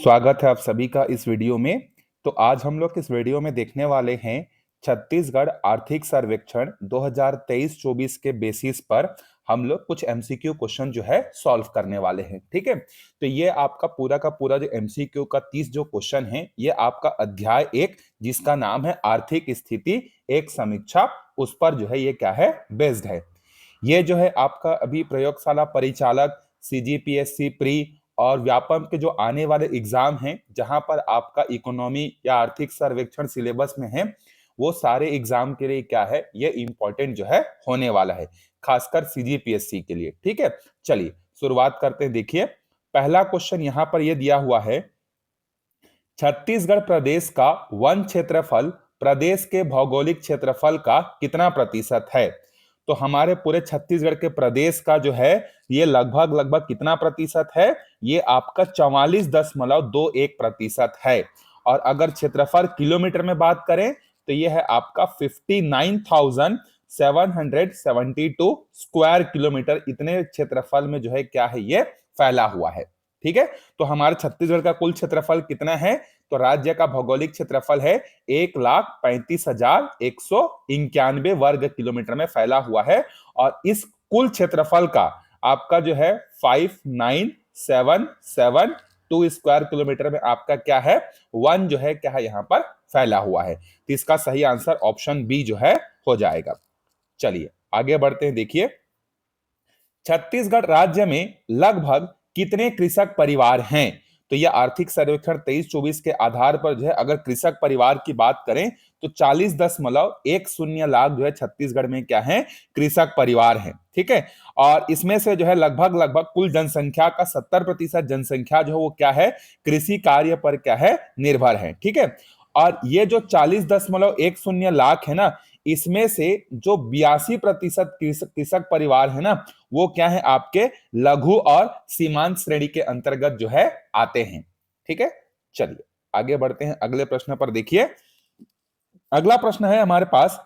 स्वागत है आप सभी का इस वीडियो में। तो आज हम लोग इस वीडियो में देखने वाले हैं छत्तीसगढ़ आर्थिक सर्वेक्षण 2023-24 के बेसिस पर हम लोग कुछ एमसीक्यू क्वेश्चन जो है सॉल्व करने वाले हैं। ठीक है, तो ये आपका पूरा का पूरा जो एमसीक्यू का 30 जो क्वेश्चन है ये आपका अध्याय 1 जिसका नाम है आर्थिक स्थिति एक समीक्षा, उस पर जो है ये क्या है बेस्ड है। ये जो है आपका अभी प्रयोगशाला परिचालक, सीजीपीएससी प्री और व्यापम के जो आने वाले एग्जाम हैं जहां पर आपका इकोनॉमी या आर्थिक सर्वेक्षण सिलेबस में है, वो सारे एग्जाम के लिए क्या है ये इंपॉर्टेंट जो है होने वाला है, खासकर सीजीपीएससी के लिए। ठीक है, चलिए शुरुआत करते हैं। देखिए पहला क्वेश्चन यहां पर ये दिया हुआ है, छत्तीसगढ़ प्रदेश का वन क्षेत्रफल प्रदेश के भौगोलिक क्षेत्रफल का कितना प्रतिशत है। तो हमारे पूरे छत्तीसगढ़ के प्रदेश का जो है ये लगभग लगभग कितना प्रतिशत है, ये आपका 44.21% है। और अगर क्षेत्रफल किलोमीटर में बात करें तो ये है आपका 59,772 स्क्वायर किलोमीटर, इतने क्षेत्रफल में जो है क्या है ये फैला हुआ है। ठीक है, तो हमारे छत्तीसगढ़ का कुल क्षेत्रफल कितना है, तो राज्य का भौगोलिक क्षेत्रफल है 1,35,191 वर्ग किलोमीटर में फैला हुआ है। और इस कुल क्षेत्रफल का आपका जो है 59,772 स्क्वायर किलोमीटर में आपका क्या है वन जो है क्या है यहां पर फैला हुआ है। तो इसका सही आंसर ऑप्शन बी जो है हो जाएगा। चलिए आगे बढ़ते हैं। देखिए छत्तीसगढ़ राज्य में लगभग कितने कृषक परिवार हैं। तो यह आर्थिक सर्वेक्षण 23-24 के आधार पर जो है अगर कृषक परिवार की बात करें तो 40.10 लाख जो है छत्तीसगढ़ में क्या है कृषक परिवार हैं। ठीक है, और इसमें से जो है लगभग लगभग कुल जनसंख्या का 70% जनसंख्या जो है वो क्या है कृषि कार्य पर क्या है निर्भर है। ठीक है, और ये जो 40.10 लाख है ना, इसमें से जो 82% कृषक परिवार है ना वो क्या है आपके लघु और सीमांत श्रेणी के अंतर्गत जो है आते हैं। ठीक है, चलिए आगे बढ़ते हैं अगले प्रश्न पर। देखिए अगला प्रश्न है हमारे पास,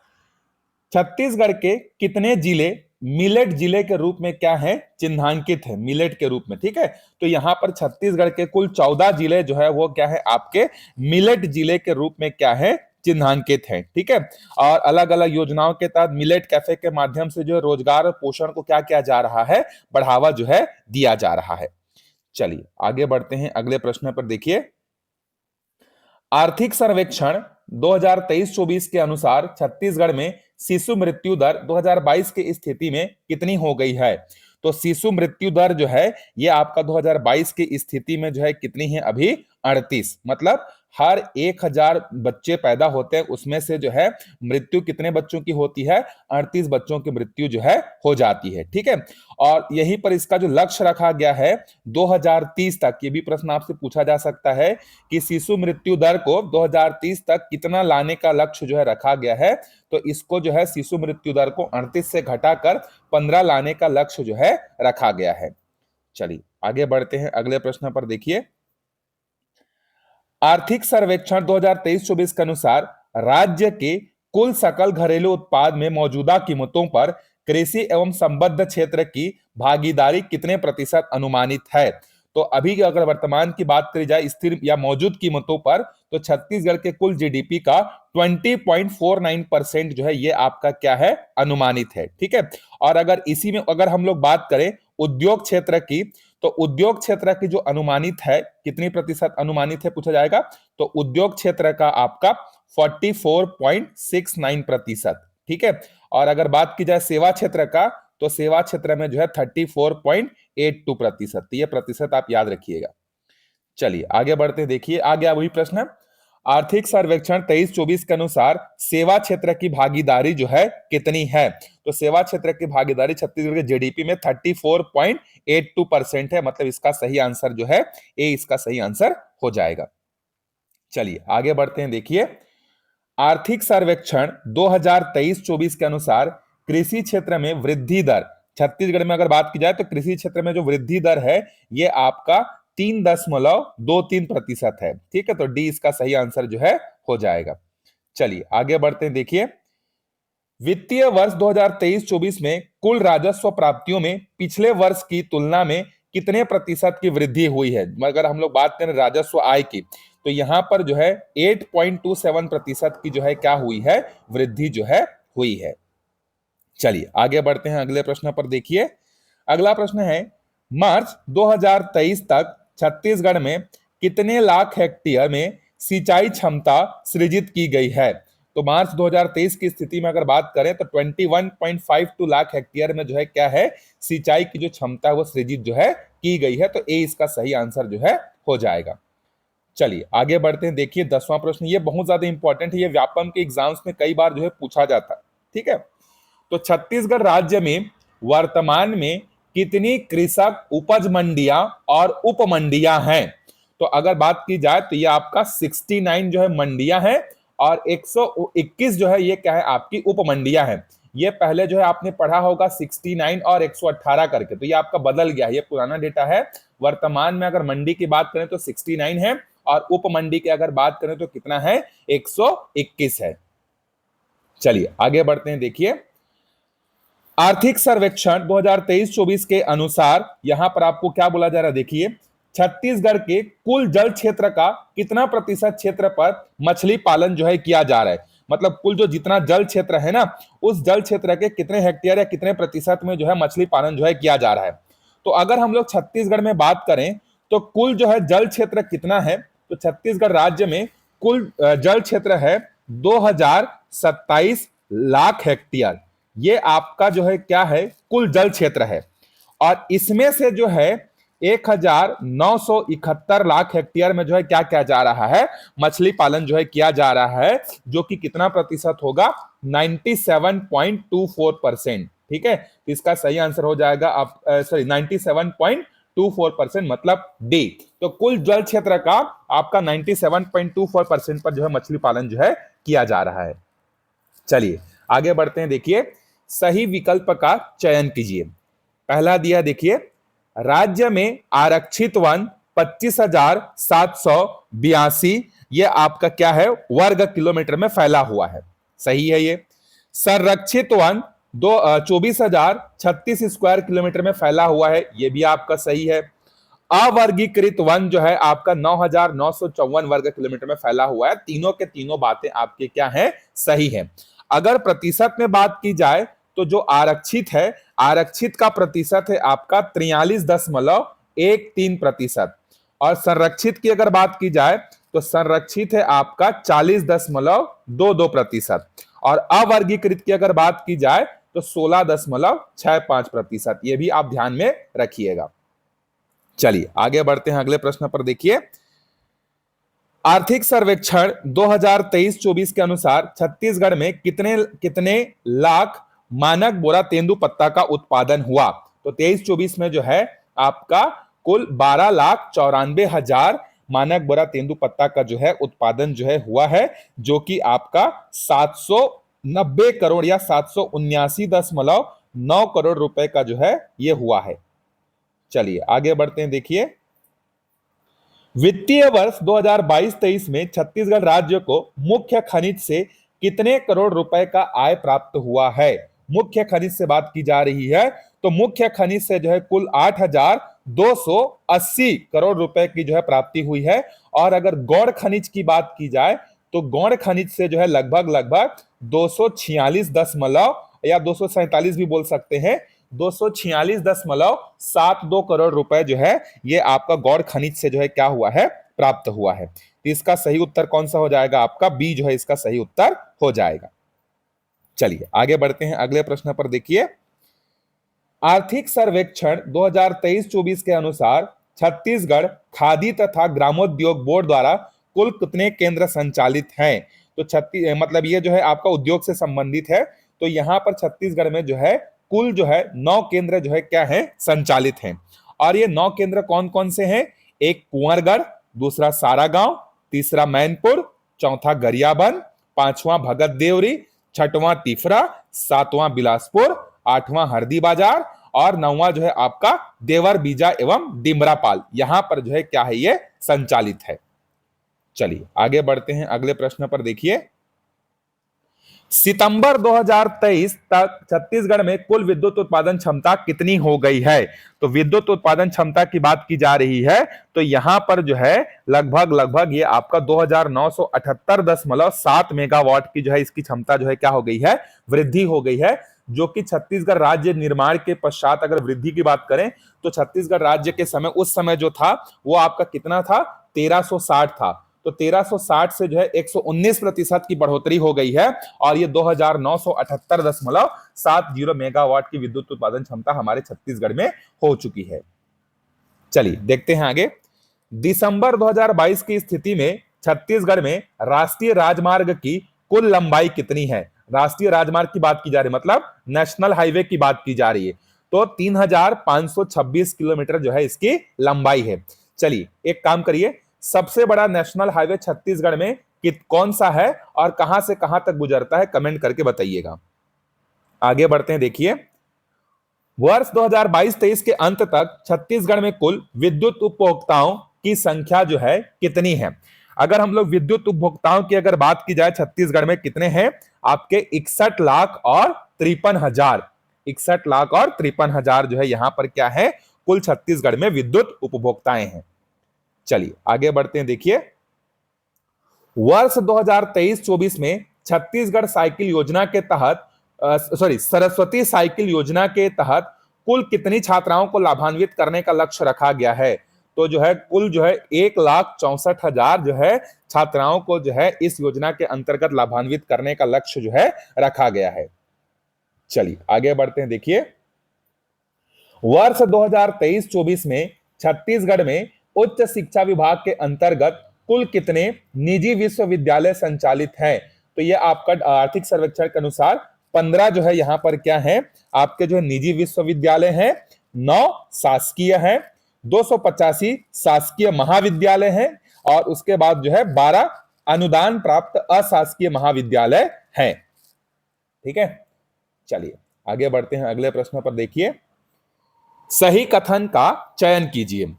छत्तीसगढ़ के कितने जिले मिलेट जिले के रूप में क्या है चिन्हांकित है, मिलेट के रूप में। ठीक है, तो यहां पर छत्तीसगढ़ के कुल 14 जिले जो है वो क्या है आपके मिलेट जिले के रूप में क्या है चिन्हांकित है। ठीक है, और अलग अलग योजनाओं के तहत मिलेट कैफे के माध्यम से जो है रोजगार और पोषण को क्या किया जा रहा है बढ़ावा जो है दिया जा रहा है। चलिए आगे बढ़ते हैं अगले प्रश्न पर। देखिए आर्थिक सर्वेक्षण 2023-24 के अनुसार छत्तीसगढ़ में शिशु मृत्यु दर 2022 की स्थिति में कितनी हो गई है। तो शिशु मृत्यु दर जो है ये आपका 2022 की स्थिति में जो है कितनी है अभी 38, मतलब हर 1,000 बच्चे पैदा होते हैं उसमें से जो है मृत्यु कितने बच्चों की होती है 38 बच्चों की मृत्यु जो है हो जाती है। ठीक है, और यहीं पर इसका जो लक्ष्य रखा गया है 2030 तक, ये भी प्रश्न आपसे पूछा जा सकता है कि शिशु मृत्यु दर को 2030 तक कितना लाने का लक्ष्य जो है रखा गया है। तो इसको जो है शिशु मृत्यु दर को 38 से घटाकर 15 लाने का लक्ष्य जो है रखा गया है। चलिए आगे बढ़ते हैं अगले प्रश्न पर। देखिए आर्थिक सर्वेक्षण 2023-24 के अनुसार राज्य के कुल सकल घरेलू उत्पाद में मौजूदा कीमतों पर कृषि एवं संबद्ध क्षेत्र की भागीदारी कितने प्रतिशत अनुमानित है। तो अभी अगर वर्तमान की बात करी जाए स्थिर या मौजूद कीमतों पर तो छत्तीसगढ़ के कुल जीडीपी का 20.49% जो है ये आपका क्या है अनुमानित है। ठीक है, और अगर इसी में अगर हम लोग बात करें उद्योग क्षेत्र की, तो उद्योग क्षेत्र की जो अनुमानित है कितनी प्रतिशत अनुमानित है पूछा जाएगा, तो उद्योग क्षेत्र का आपका 44.69%। ठीक है, और अगर बात की जाए सेवा क्षेत्र का तो सेवा क्षेत्र में जो है 34.82%। ये प्रतिशत आप याद रखिएगा। चलिए आगे बढ़ते हैं। देखिए आ गया वही प्रश्न, आर्थिक सर्वेक्षण 23-24 के अनुसार सेवा क्षेत्र की भागीदारी जो है कितनी है। तो सेवा क्षेत्र की भागीदारी छत्तीसगढ़ के जीडीपी में 34.82% है, मतलब इसका सही आंसर जो है ए इसका सही आंसर हो जाएगा। चलिए आगे बढ़ते हैं। देखिए आर्थिक सर्वेक्षण 2023-24 के अनुसार कृषि क्षेत्र में वृद्धि दर, छत्तीसगढ़ में अगर बात की जाए तो कृषि क्षेत्र में जो वृद्धि दर है ये आपका 3.23% है। ठीक है, तो डी इसका सही आंसर जो है हो जाएगा। चलिए आगे बढ़ते हैं। देखिए वित्तीय वर्ष 2023-24 में कुल राजस्व प्राप्तियों में पिछले वर्ष की तुलना में कितने प्रतिशत की वृद्धि हुई है। अगर हम लोग बात करें राजस्व आय की, तो यहाँ पर जो है 8.27% की जो है क्या हुई है, वृद्धि जो है हुई है। चलिए आगे बढ़ते हैं अगले प्रश्न पर। देखिए अगला प्रश्न है, मार्च 2023 तक छत्तीसगढ़ में कितने लाख हेक्टेयर में सिंचाई क्षमता सृजित की गई है। तो मार्च 2023 की स्थिति में अगर बात करें तो 21.52 लाख हेक्टेयर में जो है क्या है, सिंचाई की जो क्षमता है वो सृजित जो है की गई है। तो ए इसका सही आंसर जो है हो जाएगा। चलिए आगे बढ़ते हैं। देखिए 10वां प्रश्न, ये बहुत ज्यादा इंपॉर्टेंट है, ये व्यापम के एग्जाम्स में कई बार जो है पूछा जाता है। ठीक है, तो छत्तीसगढ़ राज्य में वर्तमान में कितनी कृषक उपज मंडियां और उप मंडियां हैं। तो अगर बात की जाए तो ये आपका 69 जो है मंडियां हैं और 121 जो है ये क्या है, आपकी उप मंडियां हैं। ये पहले जो है आपने पढ़ा होगा 69 और 118 करके, तो ये आपका बदल गया है, ये पुराना डेटा है। वर्तमान में अगर मंडी की बात करें तो 69 है और उप मंडी की अगर बात करें तो कितना है, 121 है। चलिए आगे बढ़ते हैं। देखिए आर्थिक सर्वेक्षण 2023-24 के अनुसार यहां पर आपको क्या बोला जा रहा है, देखिए छत्तीसगढ़ के कुल जल क्षेत्र का कितना प्रतिशत क्षेत्र पर मछली पालन जो है किया जा रहा है। मतलब कुल जो जितना जल क्षेत्र है ना, उस जल क्षेत्र के कितने हेक्टेयर या कितने प्रतिशत में जो है मछली पालन जो है किया जा रहा है। तो अगर हम लोग छत्तीसगढ़ में बात करें तो कुल जो है जल क्षेत्र कितना है, तो छत्तीसगढ़ राज्य में कुल जल क्षेत्र है 2027 लाख हेक्टेयर। ये आपका जो है क्या है, कुल जल क्षेत्र है। और इसमें से जो है 1971 लाख हेक्टेयर में जो है क्या किया जा रहा है, मछली पालन जो है किया जा रहा है, जो कि कितना प्रतिशत होगा, 97.24%। ठीक है, तो इसका सही आंसर हो जाएगा आप 97.24%, मतलब डी। तो कुल जल क्षेत्र का आपका 97.24% पर जो है मछली पालन जो है किया जा रहा है। चलिए आगे बढ़ते हैं। देखिए सही विकल्प का चयन कीजिए। पहला दिया देखिए, राज्य में आरक्षित वन 25,782 ये आपका क्या है, वर्ग किलोमीटर में फैला हुआ है। सही है ये। संरक्षित वन 24,036 स्क्वायर किलोमीटर में फैला हुआ है, ये भी आपका सही है। अवर्गीकृत वन जो है आपका 9,954 वर्ग किलोमीटर में फैला हुआ है। तीनों के तीनों बातें आपके क्या है, सही है। अगर प्रतिशत में बात की जाए तो जो आरक्षित है, आरक्षित का प्रतिशत है आपका 43.13%। और संरक्षित की अगर बात की जाए तो संरक्षित है आपका 40.22%। और अवर्गीकृत की अगर बात की जाए तो 16.65%। ये भी आप ध्यान में रखिएगा। चलिए आगे बढ़ते हैं अगले प्रश्न पर। देखिए आर्थिक सर्वेक्षण 2023-24 के अनुसार छत्तीसगढ़ में कितने कितने लाख मानक बोरा तेंदुपत्ता का उत्पादन हुआ। तो 23-24 में जो है आपका कुल 12,94,000 मानक बोरा तेंदुपत्ता का जो है उत्पादन जो है हुआ है, जो कि आपका 790 करोड़ या 779.9 करोड़ रुपए का जो है ये हुआ है। चलिए आगे बढ़ते हैं। देखिए वित्तीय वर्ष 2022-23 में छत्तीसगढ़ राज्य को मुख्य खनिज से कितने करोड़ रुपए का आय प्राप्त हुआ है। मुख्य खनिज से बात की जा रही है, तो मुख्य खनिज से जो है कुल 8,280 करोड़ रुपए की जो है प्राप्ति हुई है। और अगर गौण खनिज की बात की जाए तो गौण खनिज से जो है लगभग 246 या 247 भी बोल सकते हैं, 246.72 करोड़ रुपए जो है ये आपका गौण खनिज से जो है क्या हुआ है, प्राप्त हुआ है। तो इसका सही उत्तर कौन सा हो जाएगा, आपका बी जो है इसका सही उत्तर हो जाएगा। चलिए आगे बढ़ते हैं अगले प्रश्न पर। देखिए आर्थिक सर्वेक्षण 2023-24 के अनुसार छत्तीसगढ़ खादी तथा ग्रामोद्योग बोर्ड द्वारा कुल कितने केंद्र संचालित हैं। तो मतलब ये जो है आपका उद्योग से संबंधित है। तो यहां पर छत्तीसगढ़ में जो है कुल जो है 9 केंद्र जो है क्या है, संचालित हैं। और ये 9 केंद्र कौन कौन से हैं, एक कुंवरगढ़, दूसरा सारागांव, तीसरा मैनपुर, चौथा गरियाबंद, पांचवां भगत देवरी, छठवां तिफरा, सातवां बिलासपुर, आठवां हरदी बाजार और नौवां जो है आपका देवर बीजा एवं डिमरापाल। यहां पर जो है क्या है, ये संचालित है। चलिए आगे बढ़ते हैं अगले प्रश्न पर। देखिए सितंबर 2023 तक छत्तीसगढ़ में कुल विद्युत उत्पादन क्षमता कितनी हो गई है? तो विद्युत उत्पादन क्षमता की बात की जा रही है, तो यहां पर जो है लगभग लगभग ये आपका 2978.7 मेगावाट की जो है इसकी क्षमता जो है क्या हो गई है, वृद्धि हो गई है, जो कि छत्तीसगढ़ राज्य निर्माण के पश्चात अगर वृद्धि की बात करें तो छत्तीसगढ़ राज्य के समय उस समय जो था वो आपका कितना था, 1360 था। तो 1360 से जो है 119% की बढ़ोतरी हो गई है और ये 2978.70 मेगावाट की विद्युत उत्पादन क्षमता हमारे छत्तीसगढ़ में हो चुकी है। चलिए देखते हैं आगे। दिसंबर 2022 की स्थिति में छत्तीसगढ़ में राष्ट्रीय राजमार्ग की कुल लंबाई कितनी है? राष्ट्रीय राजमार्ग की बात की जा रही है, मतलब नेशनल हाईवे की बात की जा रही है, तो 3526 किलोमीटर जो है इसकी लंबाई है। चलिए एक काम करिए, सबसे बड़ा नेशनल हाईवे छत्तीसगढ़ में कौन सा है और कहां से कहां तक गुजरता है, कमेंट करके बताइएगा। आगे बढ़ते हैं, देखिए वर्ष 2022-23 के अंत तक छत्तीसगढ़ में कुल विद्युत उपभोक्ताओं की संख्या जो है कितनी है? अगर हम लोग विद्युत उपभोक्ताओं की अगर बात की जाए छत्तीसगढ़ में कितने हैं, आपके 61 लाख और 53 हजार, 61 लाख और 53 हजार जो है यहां पर क्या है, कुल छत्तीसगढ़ में विद्युत उपभोक्ताएं हैं। चलिए आगे बढ़ते हैं, देखिए वर्ष 2023-24 में छत्तीसगढ़ साइकिल योजना के तहत सरस्वती साइकिल योजना के तहत कुल कितनी छात्राओं को लाभान्वित करने का लक्ष्य रखा गया है? तो जो है कुल जो है 1,64,000 जो है छात्राओं को जो है इस योजना के अंतर्गत लाभान्वित करने का लक्ष्य जो है रखा गया है। चलिए आगे बढ़ते हैं, देखिए वर्ष 2023-24 में छत्तीसगढ़ में उच्च शिक्षा विभाग के अंतर्गत कुल कितने निजी विश्वविद्यालय संचालित हैं? तो ये आपका आर्थिक सर्वेक्षण के अनुसार 15 जो है यहां पर क्या है, आपके जो है निजी विश्वविद्यालय हैं, 9 शासकीय हैं, 285 शासकीय महाविद्यालय हैं और उसके बाद जो है 12 अनुदान प्राप्त अशासकीय महाविद्यालय हैं। ठीक है, चलिए आगे बढ़ते हैं अगले प्रश्न पर। देखिए सही कथन का चयन कीजिए।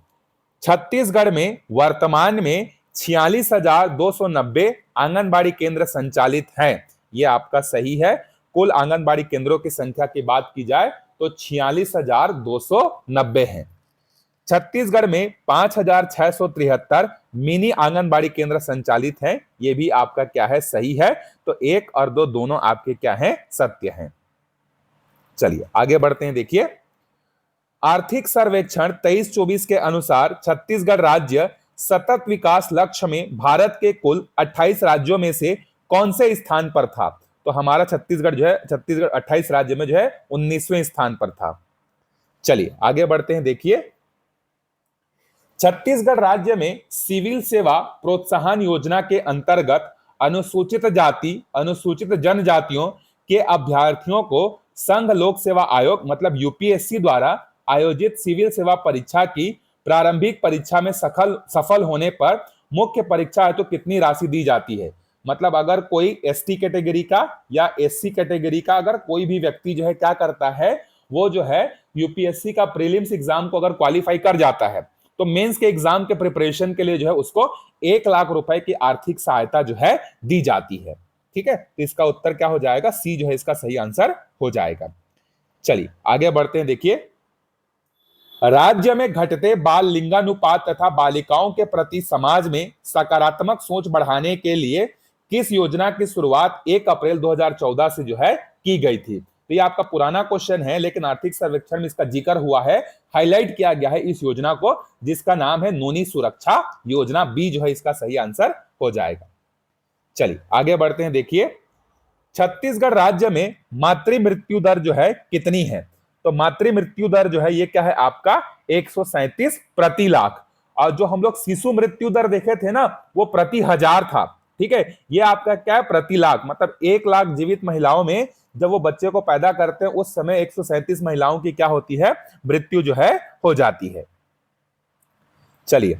छत्तीसगढ़ में वर्तमान में 46,290 आंगनबाड़ी केंद्र संचालित हैं, ये आपका सही है। कुल आंगनबाड़ी केंद्रों की संख्या की बात की जाए तो 46,290 हैं। छत्तीसगढ़ में 5,673 मिनी आंगनबाड़ी केंद्र संचालित हैं, ये भी आपका क्या है, सही है। तो 1 और 2 दोनों आपके क्या हैं, सत्य हैं। चलिए आगे बढ़ते हैं, देखिए आर्थिक सर्वेक्षण 23-24 के अनुसार छत्तीसगढ़ राज्य सतत विकास लक्ष्य में भारत के कुल 28 राज्यों में से कौन से स्थान पर था? तो हमारा छत्तीसगढ़ जो है, छत्तीसगढ़ 28 राज्य में जो है 19वें स्थान पर था। चलिए आगे बढ़ते हैं, देखिए छत्तीसगढ़ राज्य में सिविल सेवा प्रोत्साहन योजना के अंतर्गत अनुसूचित जाति अनुसूचित जनजातियों के अभ्यर्थियों को संघ लोक सेवा आयोग मतलब यूपीएससी द्वारा आयोजित सिविल सेवा परीक्षा की प्रारंभिक परीक्षा में सफल होने पर मुख्य परीक्षा हेतु तो कितनी राशि दी जाती है? मतलब अगर कोई एसटी कैटेगरी का या एससी कैटेगरी का अगर कोई भी व्यक्ति जो है क्या करता है, वो जो है यूपीएससी का प्रीलिम्स एग्जाम को अगर क्वालिफाई कर जाता है तो मेंस के एग्जाम के प्रिपरेशन के लिए जो है उसको 1 लाख रुपए की आर्थिक सहायता जो है दी जाती है। ठीक है, तो इसका उत्तर क्या हो जाएगा, सी जो है इसका सही आंसर हो जाएगा। चलिए आगे बढ़ते हैं, देखिए राज्य में घटते बाल लिंगानुपात तथा बालिकाओं के प्रति समाज में सकारात्मक सोच बढ़ाने के लिए किस योजना की शुरुआत 1 अप्रैल 2014 से जो है की गई थी? तो ये आपका पुराना क्वेश्चन है लेकिन आर्थिक सर्वेक्षण में इसका जिक्र हुआ है, हाईलाइट किया गया है इस योजना को, जिसका नाम है नोनी सुरक्षा योजना। बी जो है इसका सही आंसर हो जाएगा। चलिए आगे बढ़ते हैं, देखिए छत्तीसगढ़ राज्य में मातृ मृत्यु दर जो है कितनी है? तो मातृ मृत्यु दर जो है ये क्या है आपका 137 प्रति लाख, और जो हम लोग शिशु मृत्यु दर देखे थे ना वो प्रति हजार था। ठीक है, ये आपका क्या है, प्रति लाख, मतलब 1 लाख जीवित महिलाओं में जब वो बच्चे को पैदा करते हैं उस समय 137 महिलाओं की क्या होती है, मृत्यु जो है हो जाती है। चलिए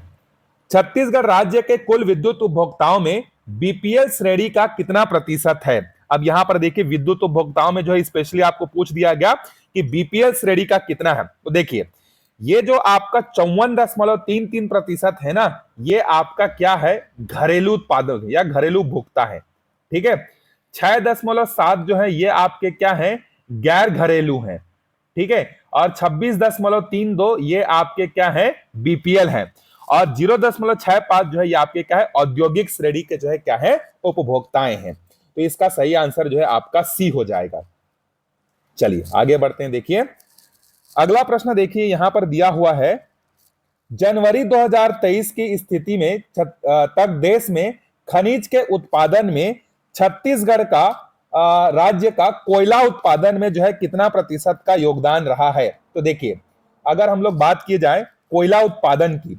छत्तीसगढ़ राज्य के कुल विद्युत उपभोक्ताओं में बीपीएल श्रेणी का कितना प्रतिशत है? अब यहां पर देखिए विद्युत उपभोक्ताओं में जो है स्पेशली आपको पूछ दिया गया कि बीपीएल श्रेणी का कितना है। तो देखिए ये जो आपका 54.33% है ना, ये आपका क्या है, घरेलू उत्पादक या घरेलू उपभोक्ता है। ठीक है, 6.7 जो है ये आपके क्या है, गैर घरेलू हैं, ठीक है। और 26.32 ये आपके क्या है, बीपीएल है। और 0.65 जो है ये आपके क्या है, औद्योगिक श्रेणी के जो है क्या है, उपभोक्ताएं हैं। तो इसका सही आंसर जो है आपका सी हो जाएगा। चलिए आगे बढ़ते हैं। देखिए अगला प्रश्न, देखिए यहां पर दिया हुआ है, जनवरी 2023 की स्थिति में तक देश में खनिज के उत्पादन में छत्तीसगढ़ का राज्य का कोयला उत्पादन में जो है कितना प्रतिशत का योगदान रहा है। तो देखिए अगर हम लोग बात की जाए कोयला उत्पादन की,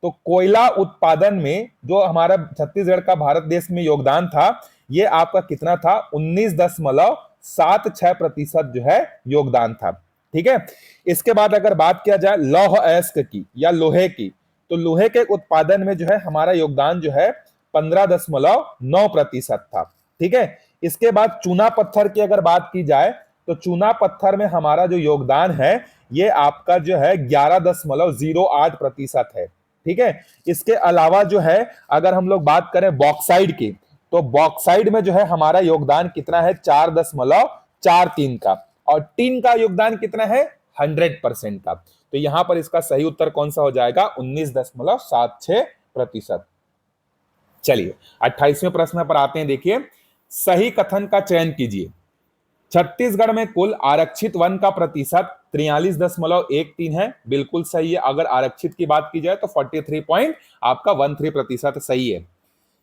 तो कोयला उत्पादन में जो हमारा छत्तीसगढ़ का भारत देश में योगदान था, ये आपका कितना था, 19.76% जो है योगदान था, ठीक है। इसके बाद अगर बात किया जाए लौह अयस्क की या लोहे की, तो लोहे के उत्पादन में जो है हमारा योगदान जो है 15.9% था, ठीक है। इसके बाद चूना पत्थर की अगर बात की जाए, तो चूना पत्थर में हमारा जो योगदान है ये आपका जो है 11.08% है, ठीक है। इसके अलावा जो है अगर हम लोग बात करें बॉक्साइड की, तो बॉक्साइड में जो है हमारा योगदान कितना है, 4.43 का। और टीन का योगदान कितना है, 100% का। तो यहां पर इसका सही उत्तर कौन सा हो जाएगा, 19.76%। चलिए 28वें प्रश्न पर आते हैं। देखिए सही कथन का चयन कीजिए। छत्तीसगढ़ में कुल आरक्षित वन का प्रतिशत 43.13 है, बिल्कुल सही है। अगर आरक्षित की बात की जाए तो 43.13% सही है।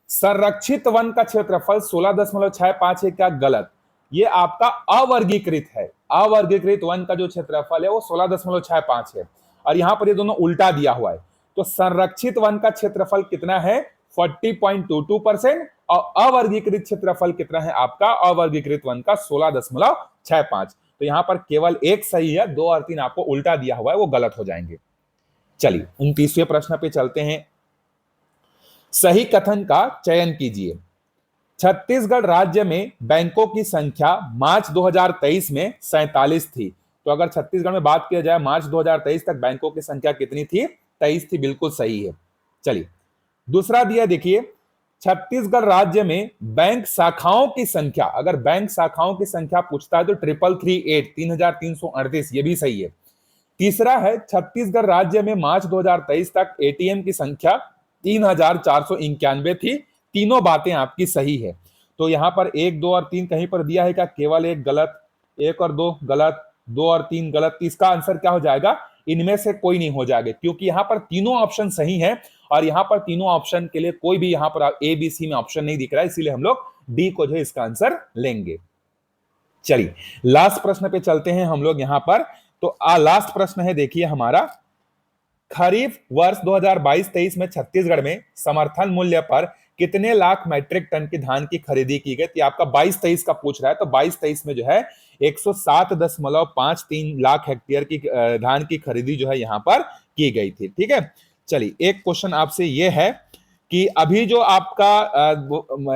संरक्षित वन का क्षेत्रफल 16.65 है, क्या गलत? ये आपका अवर्गीकृत है। अवर्गीकृत वन का जो क्षेत्रफल है वो 16.65 है, और यहां पर ये दोनों उल्टा दिया हुआ है। तो संरक्षित वन का क्षेत्रफल कितना है, 40.22%, और अवर्गीकृत क्षेत्रफल कितना है आपका, अवर्गीकृत वन का 16.65। तो यहां पर केवल एक सही है, 2 और 3 आपको उल्टा दिया हुआ है, वो गलत हो जाएंगे। चलिए 29वें प्रश्न पे चलते हैं। सही कथन का चयन कीजिए। छत्तीसगढ़ राज्य में बैंकों की संख्या मार्च 2023 में 47 थी। तो अगर छत्तीसगढ़ में बात किया जाए मार्च 2023 तक बैंकों की संख्या कितनी थी, 23 थी, बिल्कुल सही है। चलिए दूसरा दिया, देखिए छत्तीसगढ़ राज्य में बैंक शाखाओं की संख्या, अगर बैंक शाखाओं की संख्या पूछता है तो 3338 ये भी सही है। तीसरा है छत्तीसगढ़ राज्य में मार्च 2023 तक एटीएम की संख्या 3491 थी। तीनों बातें आपकी सही है। तो यहां पर 1, 2 और 3 कहीं पर दिया है क्या, केवल एक गलत, 1 और 2 गलत, 2 और 3 गलत। इसका आंसर क्या हो जाएगा, इनमें से कोई नहीं हो जाएगा, क्योंकि यहां पर तीनों ऑप्शन सही हैं, और यहां पर तीनों ऑप्शन के लिए कोई भी यहां पर ए बी सी में ऑप्शन नहीं दिख रहा है, इसीलिए हम लोग डी को जो है इसका आंसर लेंगे। चलिए लास्ट प्रश्न पे चलते हैं हम लोग यहां पर। तो लास्ट प्रश्न है, देखिए हमारा, खरीफ वर्ष 2022-23 में छत्तीसगढ़ में समर्थन मूल्य पर कितने लाख मैट्रिक टन की धान की खरीदी की गई? तो आपका 22-23 का पूछ रहा है, तो 22-23 में जो है 107.53 लाख हेक्टेयर की धान की खरीदी जो है यहां पर की गई थी, ठीक है। चलिए एक क्वेश्चन आपसे ये है कि अभी जो आपका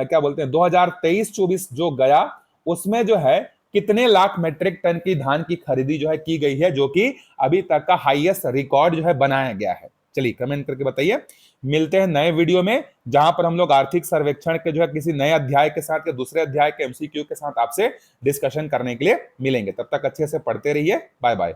क्या बोलते हैं 2023-24 जो गया, उसमें जो है कितने लाख मैट्रिक टन की धान की खरीदी जो है की गई है, जो कि अभी तक का हाईएस्ट रिकॉर्ड जो है बनाया गया है। चलिए कमेंट करके बताइए। मिलते हैं नए वीडियो में, जहां पर हम लोग आर्थिक सर्वेक्षण के जो है किसी नए अध्याय के साथ या दूसरे अध्याय के एमसीक्यू के साथ आपसे डिस्कशन करने के लिए मिलेंगे। तब तक अच्छे से पढ़ते रहिए। Bye bye.